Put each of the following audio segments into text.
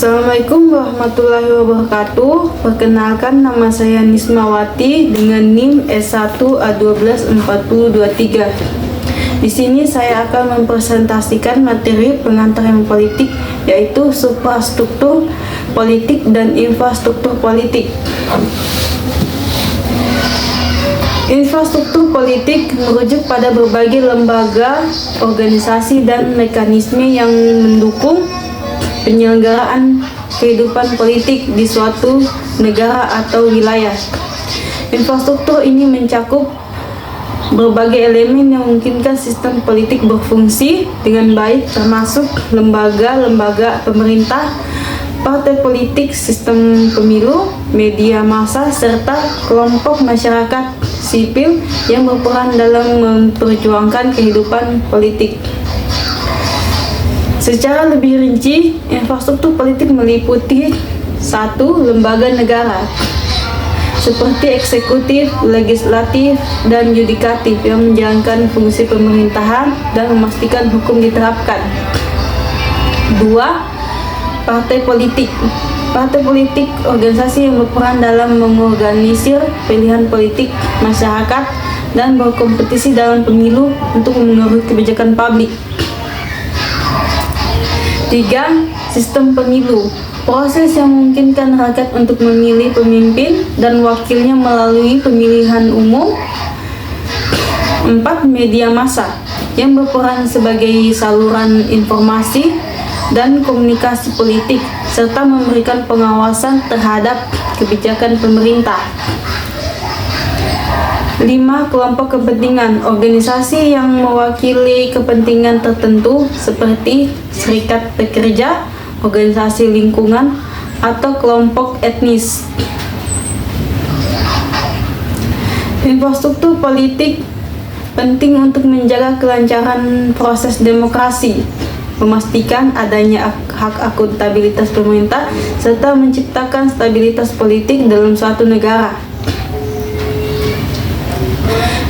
Assalamualaikum warahmatullahi wabarakatuh. Perkenalkan, nama saya Nismawati dengan NIM S1A124023. Di sini saya akan mempresentasikan materi pengantar ilmu politik, yaitu suprastruktur politik dan infrastruktur politik. Infrastruktur politik merujuk pada berbagai lembaga, organisasi, dan mekanisme yang mendukung penyelenggaraan kehidupan politik di suatu negara atau wilayah. Infrastruktur ini mencakup berbagai elemen yang memungkinkan sistem politik berfungsi dengan baik, termasuk lembaga-lembaga pemerintah, partai politik, sistem pemilu, media massa, serta kelompok masyarakat sipil yang berperan dalam memperjuangkan kehidupan politik. Secara lebih rinci, infrastruktur politik meliputi 1. Lembaga negara seperti eksekutif, legislatif, dan yudikatif yang menjalankan fungsi pemerintahan dan memastikan hukum diterapkan. 2. Partai politik. Partai politik organisasi yang berperan dalam mengorganisir pilihan politik masyarakat dan berkompetisi dalam pemilu untuk mengatur kebijakan publik. 3. Sistem pemilu. Proses yang memungkinkan rakyat untuk memilih pemimpin dan wakilnya melalui pemilihan umum. 4. Media massa yang berperan sebagai saluran informasi dan komunikasi politik serta memberikan pengawasan terhadap kebijakan pemerintah. 5. Kelompok kepentingan. Organisasi yang mewakili kepentingan tertentu seperti serikat pekerja, organisasi lingkungan, atau kelompok etnis. Infrastruktur politik penting untuk menjaga kelancaran proses demokrasi, memastikan adanya hak akuntabilitas pemerintah, serta menciptakan stabilitas politik dalam suatu negara.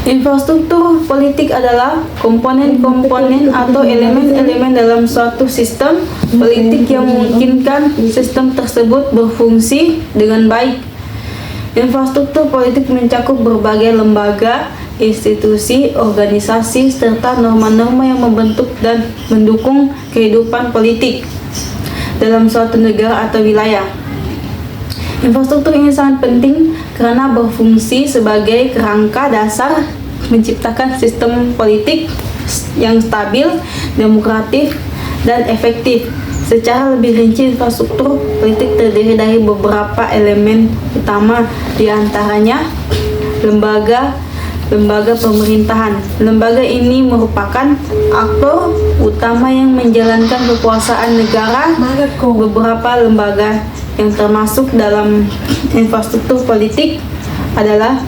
Infrastruktur politik adalah komponen-komponen atau elemen-elemen dalam suatu sistem politik yang memungkinkan sistem tersebut berfungsi dengan baik. Infrastruktur politik mencakup berbagai lembaga, institusi, organisasi, serta norma-norma yang membentuk dan mendukung kehidupan politik dalam suatu negara atau wilayah. Infrastruktur ini sangat penting karena berfungsi sebagai kerangka dasar menciptakan sistem politik yang stabil, demokratis, dan efektif. Secara lebih rinci, infrastruktur politik terdiri dari beberapa elemen utama, diantaranya lembaga pemerintahan. Lembaga ini merupakan aktor utama yang menjalankan kekuasaan negara. Beberapa lembaga yang termasuk dalam infrastruktur politik adalah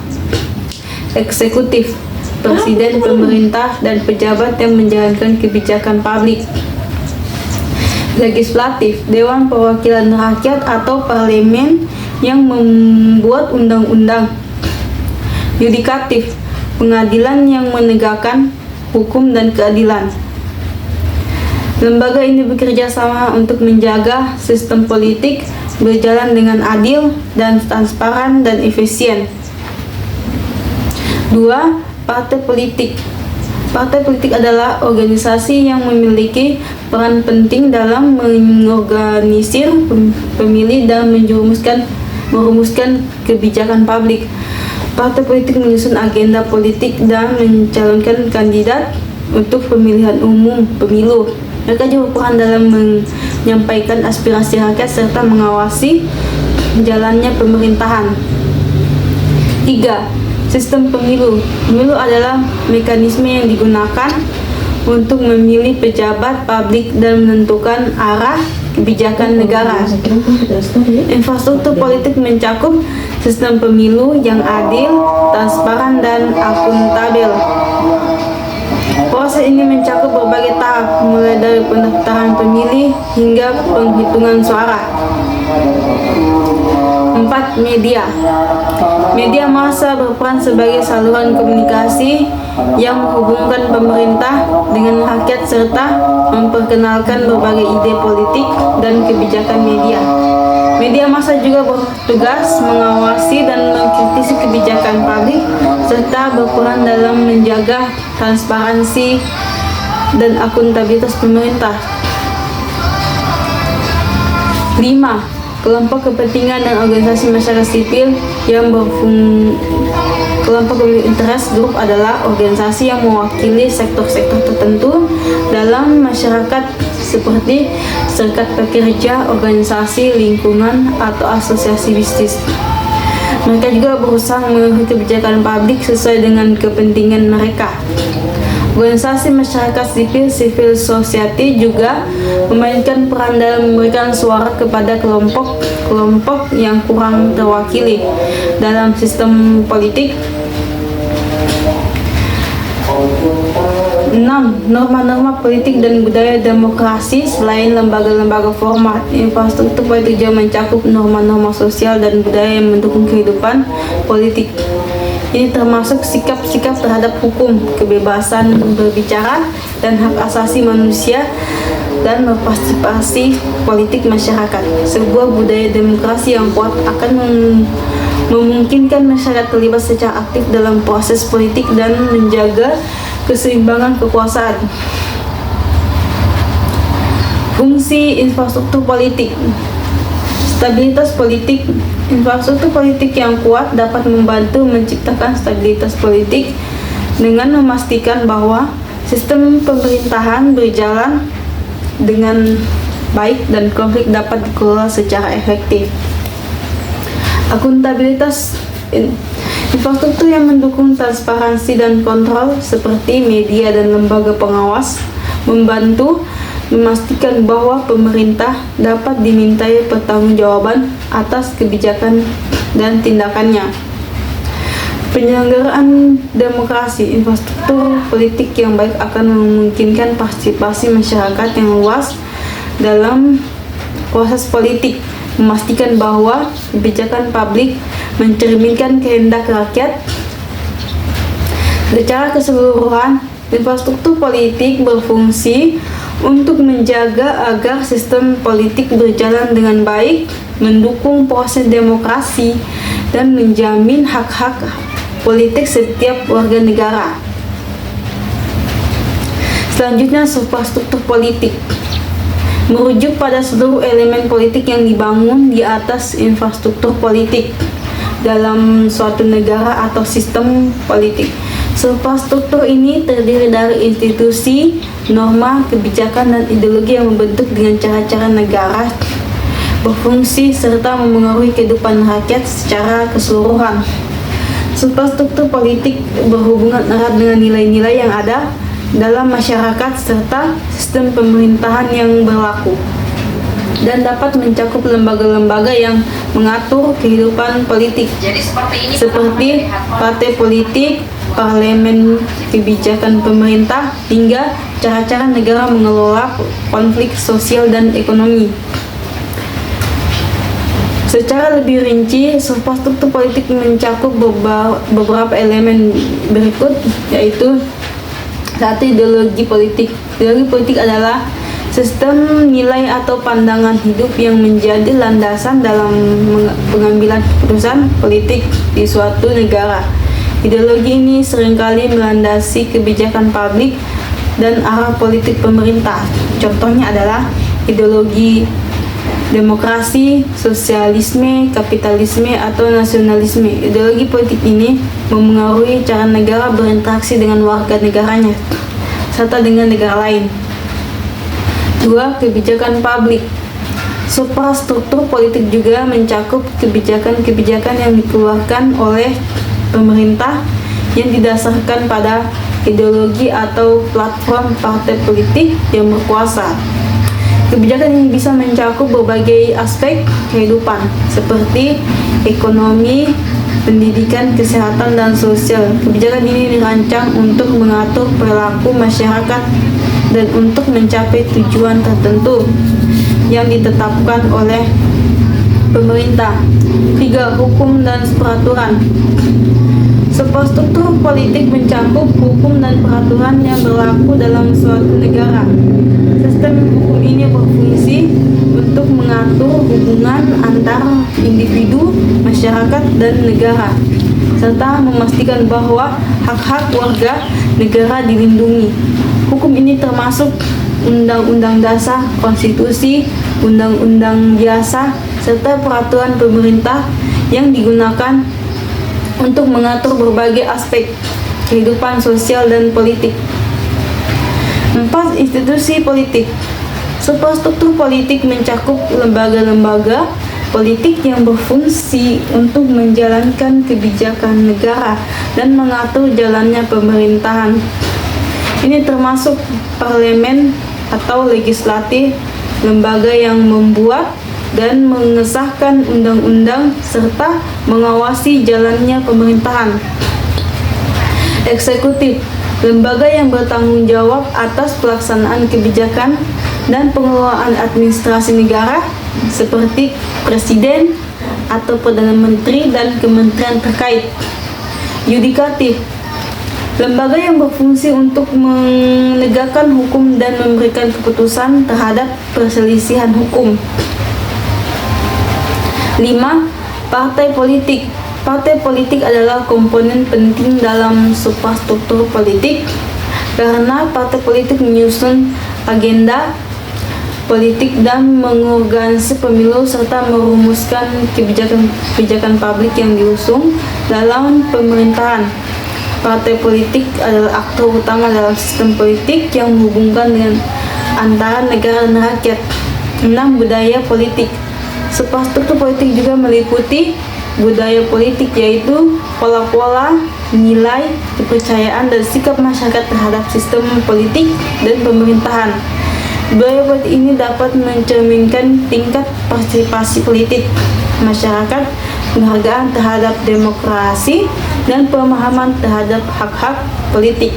eksekutif, presiden, pemerintah, dan pejabat yang menjalankan kebijakan publik. Legislatif, dewan perwakilan rakyat atau parlemen yang membuat undang-undang. Yudikatif, pengadilan yang menegakkan hukum dan keadilan. Lembaga ini bekerja sama untuk menjaga sistem politik berjalan dengan adil dan transparan dan efisien. 2. Partai politik. Partai politik adalah organisasi yang memiliki peran penting dalam mengorganisir pemilih dan merumuskan kebijakan publik. Partai politik menyusun agenda politik dan mencalonkan kandidat untuk pemilihan umum pemilu. Mereka juga berperan dalam menyampaikan aspirasi rakyat serta mengawasi jalannya pemerintahan. 3. Sistem pemilu. Pemilu adalah mekanisme yang digunakan untuk memilih pejabat publik dan menentukan arah kebijakan negara. Infrastruktur politik mencakup sistem pemilu yang adil, transparan, dan akuntabel. Proses ini mencakup berbagai tahap, mulai dari pendaftaran pemilih hingga penghitungan suara. 4. Media. Media massa berperan sebagai saluran komunikasi yang menghubungkan pemerintah dengan rakyat serta memperkenalkan berbagai ide politik dan kebijakan media. Media massa juga bertugas mengawasi dan mengkritisi kebijakan publik serta berperan dalam menjaga transparansi dan akuntabilitas pemerintah. 5. Kelompok kepentingan dan organisasi masyarakat sipil yang kelompok interest group adalah organisasi yang mewakili sektor-sektor tertentu dalam masyarakat seperti serikat pekerja, organisasi lingkungan, atau asosiasi bisnis. Mereka juga berusaha mengatur kebijakan publik sesuai dengan kepentingan mereka. Organisasi masyarakat sipil, civil society, juga memainkan peran dalam memberikan suara kepada kelompok-kelompok yang kurang terwakili dalam sistem politik. 6. Norma-norma politik dan budaya demokrasi. Selain lembaga-lembaga formal, infrastruktur politik juga mencakup norma-norma sosial dan budaya yang mendukung kehidupan politik. Ini termasuk sikap-sikap terhadap hukum, kebebasan berbicara, dan hak asasi manusia, dan berpartisipasi politik masyarakat. Sebuah budaya demokrasi yang kuat akan memungkinkan masyarakat terlibat secara aktif dalam proses politik dan menjaga keseimbangan kekuasaan. Fungsi infrastruktur politik. Stabilitas politik. Infrastruktur politik yang kuat dapat membantu menciptakan stabilitas politik dengan memastikan bahwa sistem pemerintahan berjalan dengan baik dan konflik dapat dikelola secara efektif. Akuntabilitas. Infrastruktur yang mendukung transparansi dan kontrol seperti media dan lembaga pengawas membantu memastikan bahwa pemerintah dapat dimintai pertanggungjawaban atas kebijakan dan tindakannya. Penyelenggaraan demokrasi. Infrastruktur politik yang baik akan memungkinkan partisipasi masyarakat yang luas dalam proses politik, memastikan bahwa kebijakan publik mencerminkan kehendak rakyat. Secara keseluruhan, infrastruktur politik berfungsi untuk menjaga agar sistem politik berjalan dengan baik, mendukung proses demokrasi, dan menjamin hak-hak politik setiap warga negara. Selanjutnya, infrastruktur politik merujuk pada seluruh elemen politik yang dibangun di atas infrastruktur politik dalam suatu negara atau sistem politik. Infrastruktur ini terdiri dari institusi, norma, kebijakan, dan ideologi yang membentuk dengan cara-cara negara berfungsi serta memengaruhi kehidupan rakyat secara keseluruhan. Infrastruktur politik berhubungan erat dengan nilai-nilai yang ada dalam masyarakat serta sistem pemerintahan yang berlaku, dan dapat mencakup lembaga-lembaga yang mengatur kehidupan politik seperti partai politik, parlemen, kebijakan pemerintah, hingga cara-cara negara mengelola konflik sosial dan ekonomi. Secara lebih rinci, infrastruktur politik mencakup beberapa elemen berikut, yaitu 1. Ideologi politik. Ideologi politik adalah sistem nilai atau pandangan hidup yang menjadi landasan dalam pengambilan keputusan politik di suatu negara. Ideologi ini seringkali melandasi kebijakan publik dan arah politik pemerintah. Contohnya adalah ideologi demokrasi, sosialisme, kapitalisme, atau nasionalisme. Ideologi politik ini memengaruhi cara negara berinteraksi dengan warga negaranya serta dengan negara lain. 2. Kebijakan publik. Suprastruktur politik juga mencakup kebijakan-kebijakan yang dikeluarkan oleh pemerintah yang didasarkan pada ideologi atau platform partai politik yang berkuasa. Kebijakan ini bisa mencakup berbagai aspek kehidupan seperti ekonomi, pendidikan, kesehatan, dan sosial. Kebijakan ini dirancang untuk mengatur perilaku masyarakat dan untuk mencapai tujuan tertentu yang ditetapkan oleh pemerintah. 3. Hukum dan peraturan. Sebuah struktur politik mencakup hukum dan peraturan yang berlaku dalam suatu negara. Sistem hukum ini berfungsi untuk mengatur hubungan antar individu, masyarakat, dan negara, serta memastikan bahwa hak-hak warga negara dilindungi. Hukum ini termasuk Undang-Undang Dasar, Konstitusi, Undang-Undang Biasa, serta peraturan pemerintah yang digunakan untuk mengatur berbagai aspek kehidupan sosial dan politik. 4. Institusi politik. Sebuah struktur politik mencakup lembaga-lembaga politik yang berfungsi untuk menjalankan kebijakan negara dan mengatur jalannya pemerintahan. Ini termasuk parlemen atau legislatif, lembaga yang membuat dan mengesahkan undang-undang serta mengawasi jalannya pemerintahan. Eksekutif, lembaga yang bertanggung jawab atas pelaksanaan kebijakan dan pengelolaan administrasi negara seperti presiden atau perdana menteri dan kementerian terkait. Yudikatif, lembaga yang berfungsi untuk menegakkan hukum dan memberikan keputusan terhadap perselisihan hukum. 5. Partai politik. Partai politik adalah komponen penting dalam sebuah struktur politik karena partai politik menyusun agenda politik dan mengorganisasi pemilu serta merumuskan kebijakan publik yang diusung dalam pemerintahan. Partai politik adalah aktor utama dalam sistem politik yang menghubungkan dengan antara negara dan rakyat. 6. Budaya politik. Sebuah struktur politik juga meliputi budaya politik, yaitu pola-pola, nilai, kepercayaan, dan sikap masyarakat terhadap sistem politik dan pemerintahan. Budaya politik ini dapat mencerminkan tingkat partisipasi politik masyarakat, penghargaan terhadap demokrasi, dan pemahaman terhadap hak-hak politik.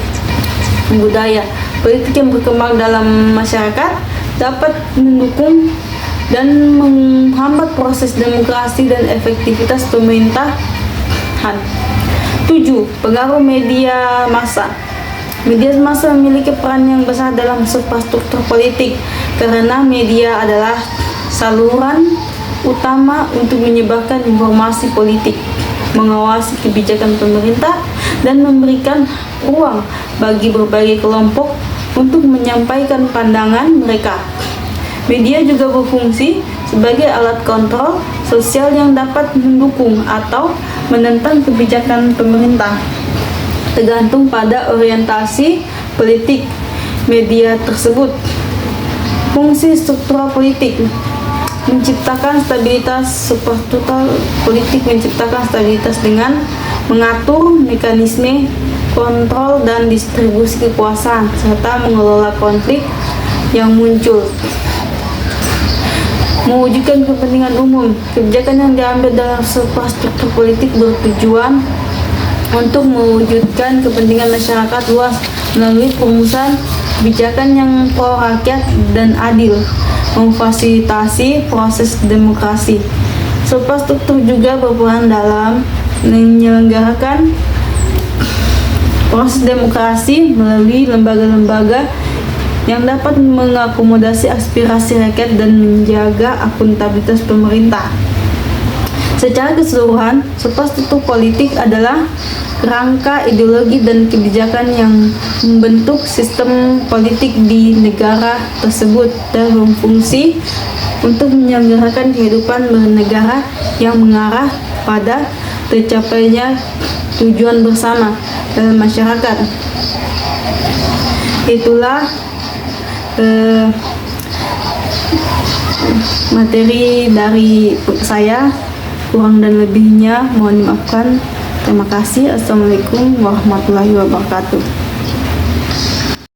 Budaya politik yang berkembang dalam masyarakat dapat mendukung dan menghambat proses demokrasi dan efektivitas pemerintahan. 7. Pengaruh media massa. Media massa memiliki peran yang besar dalam sebuah struktur politik karena media adalah saluran utama untuk menyebarkan informasi politik, mengawasi kebijakan pemerintah, dan memberikan ruang bagi berbagai kelompok untuk menyampaikan pandangan mereka. Media juga berfungsi sebagai alat kontrol sosial yang dapat mendukung atau menentang kebijakan pemerintah, tergantung pada orientasi politik media tersebut. Fungsi struktural politik menciptakan stabilitas. Sebuah struktur politik menciptakan stabilitas dengan mengatur mekanisme kontrol dan distribusi kekuasaan serta mengelola konflik yang muncul. Mewujudkan kepentingan umum. Kebijakan yang diambil dalam sebuah struktur politik bertujuan untuk mewujudkan kepentingan masyarakat luas melalui perumusan kebijakan yang pro rakyat dan adil, memfasilitasi proses demokrasi. Sebuah struktur juga berperan dalam menyelenggarakan proses demokrasi melalui lembaga-lembaga yang dapat mengakomodasi aspirasi rakyat dan menjaga akuntabilitas pemerintah. Secara keseluruhan, sebuah struktur politik adalah kerangka ideologi dan kebijakan yang membentuk sistem politik di negara tersebut dan berfungsi untuk menyelenggarakan kehidupan bernegara yang mengarah pada tercapainya tujuan bersama dalam masyarakat. Itulah materi dari saya. Kurang dan lebihnya mohon dimaafkan. Terima kasih. Assalamualaikum warahmatullahi wabarakatuh.